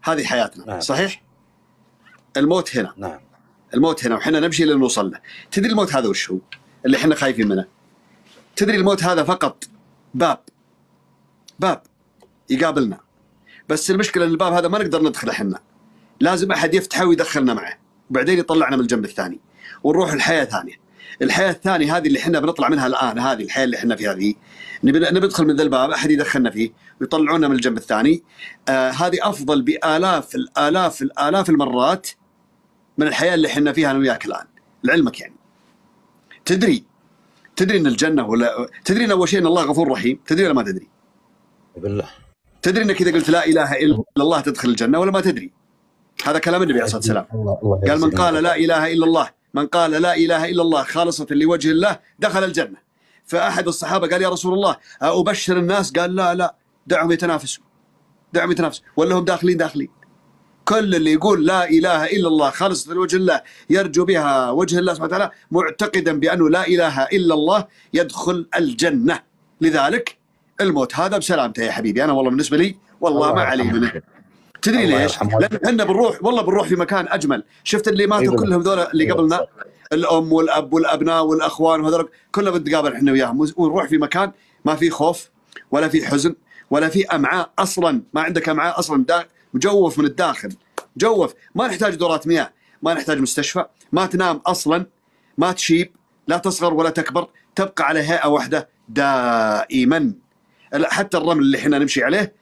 هذه حياتنا. نعم. صحيح؟ الموت هنا. نعم. الموت هنا وحنا نمشي لنوصل له. تدري الموت هذا وش هو اللي احنا خايفين منه؟ تدري الموت هذا فقط باب يقابلنا، بس المشكلة ان الباب هذا ما نقدر ندخله احنا، لازم احد يفتحه ويدخلنا معه، وبعدين يطلعنا من الجنب الثاني ونروح الحياة ثانية. الحياة الثانية هذه اللي احنا بنطلع منها الآن، هذه الحياة اللي احنا فيها ذي، نبي ندخل من ذا الباب، احد يدخلنا فيه ويطلعونا من الجنب الثاني. هذه افضل بآلاف المرات من الحياة اللي احنا فيها انا وياك الآن. لعلمك يعني تدري ان الجنة، ولا تدري ان اول شيء ان الله غفور رحيم؟ تدري ولا ما تدري؟ بالله. تدري انك اذا قلت لا اله الا الله تدخل الجنة ولا ما تدري؟ هذا كلام النبي عليه الصلاة والسلام. قال من قال لا اله الا الله، من قال لا اله الا الله خالصة لوجه الله دخل الجنة. فاحد الصحابة قال يا رسول الله ابشر الناس؟ قال لا دعهم يتنافسوا ولا هم داخلين. كل اللي يقول لا اله الا الله خالصة لوجه الله يرجو بها وجه الله سبحانه وتعالى معتقدا بانه لا اله الا الله يدخل الجنة. لذلك الموت هذا بسلامته يا حبيبي. انا والله بالنسبة لي والله ما علي منه. تدري ليش؟ لأن احنا بنروح في مكان أجمل. شفت اللي ماتوا كلهم ذولا اللي قبلنا، الأم والأب والأبناء والأخوان وهذول كلنا بنتقابل احنا وياهم، ونروح في مكان ما في خوف ولا في حزن ولا في أمعاء أصلا. ما عندك أمعاء أصلا، مجوف من الداخل، مجوف. ما نحتاج دورات مياه، ما نحتاج مستشفى، ما تنام أصلا، ما تشيب، لا تصغر ولا تكبر، تبقى على هيئة واحدة دائما. حتى الرمل اللي احنا نمشي عليه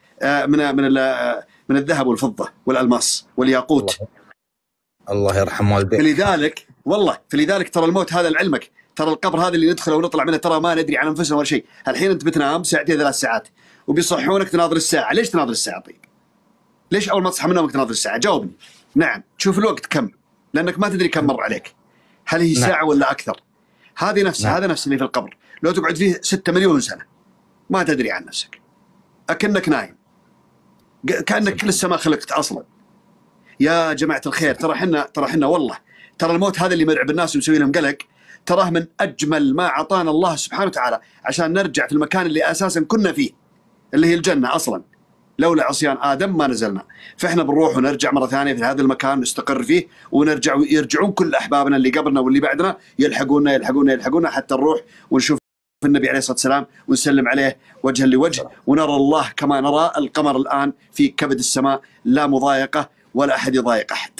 من الذهب والفضة والألماس والياقوت. الله يرحم والديك. فلذلك ترى الموت هذا لعلمك، ترى القبر هذا اللي ندخله ونطلع منه ترى ما ندري عن أنفسنا ولا شيء. الحين أنت بتنام ساعتين 3 ساعات وبيصحونك تناظر الساعة. ليش تناظر الساعة طيب؟ ليش أول ما تصحى من نومك تناظر الساعة؟ جاوبني. نعم، تشوف الوقت كم، لأنك ما تدري كم مر عليك، هل هي ساعة ولا أكثر. هذه نفسها. هذا نفس اللي في القبر، لو تقعد فيه 6 مليون سنة ما تدري عن نفسك، أكنك نايم، كأنك لسه ما خلقت أصلا. يا جماعة الخير، ترى حنا والله ترى الموت هذا اللي مرعب الناس ومسوي لهم قلق، تراه من أجمل ما أعطانا الله سبحانه وتعالى عشان نرجع في المكان اللي أساسا كنا فيه، اللي هي الجنة أصلا. لولا عصيان آدم ما نزلنا، فإحنا بنروح ونرجع مرة ثانية في هذا المكان نستقر فيه، ونرجع ويرجعون كل أحبابنا اللي قبلنا واللي بعدنا يلحقونا حتى نروح ونشوف النبي عليه الصلاة والسلام ونسلم عليه وجها لوجه، ونرى الله كما نرى القمر الآن في كبد السماء، لا مضايقة ولا أحد يضايق أحد.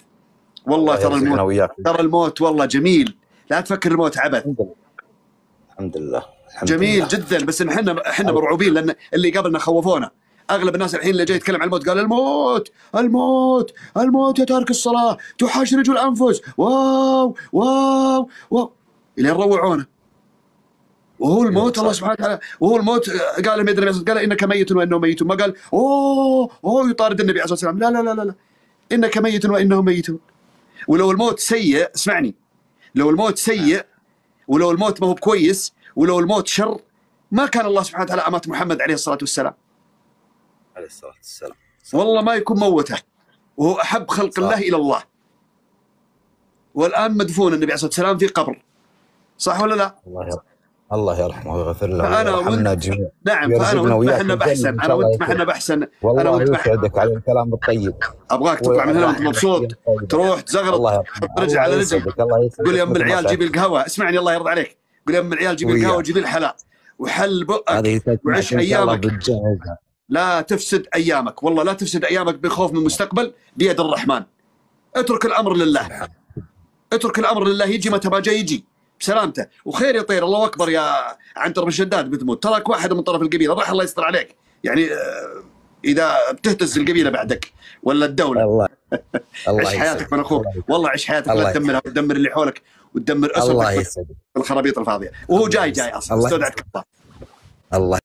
والله ترى الموت والله جميل، لا تفكر الموت عبث. الحمد لله. جميل جدا، بس احنا مرعوبين لأن اللي قبلنا خوفونا. أغلب الناس الحين اللي جاي يتكلم عن الموت قال الموت يا تارك الصلاة تحشرج الأنفس، واو إلى روعونا. وهو الموت الله سبحانه وتعالى، وهو الموت قال لهم يدري قال إنك ميت وإنهم ميتون، ما قال يطارد النبي عليه الصلاة والسلام. لا إنك ميت وإنهم ميتون. ولو الموت سيء، اسمعني، لو الموت سيء ولو الموت ما هو كويس ولو الموت شر ما كان الله سبحانه وتعالى أمات محمد عليه الصلاة والسلام. والله ما يكون موته، وهو أحب خلق الله إلى الله. والآن مدفون النبي عليه الصلاة والسلام في قبر، صح ولا لا؟ الله يرحمه ويغفر له ويرحمنا جميعا. نعم، فأنا وأنت ما احنا بأحسن، أنا وأنت ما احنا بأحسن. والله يسعدك على الكلام الطيب. أبغاك تطلع من هنا وأنت مبسوط، تروح تزغرط، رجع على رجل، قول يا أم العيال جيبي القهوة. اسمعني الله يرضى عليك، قول يا أم العيال جيبي القهوة وجيبي الحلا وحل بؤك وعيش أيامك. لا تفسد أيامك، والله لا تفسد أيامك بخوف من المستقبل، بيد الرحمن. اترك الأمر لله، اترك الأمر لله، يجي متى ما جاي يجي بسلامته وخير يطير. الله أكبر يا عنتر بن شداد بتموت، تراك واحد من طرف القبيلة، راح الله يستر عليك يعني إذا بتهتز القبيلة بعدك ولا الدولة. عيش حياتك من أخوك، والله عيش حياتك، لا تدمرها وتدمر اللي حولك وتدمر أسرتك الخرابيط الفاضية. وهو جاي أصلا استودعك الله.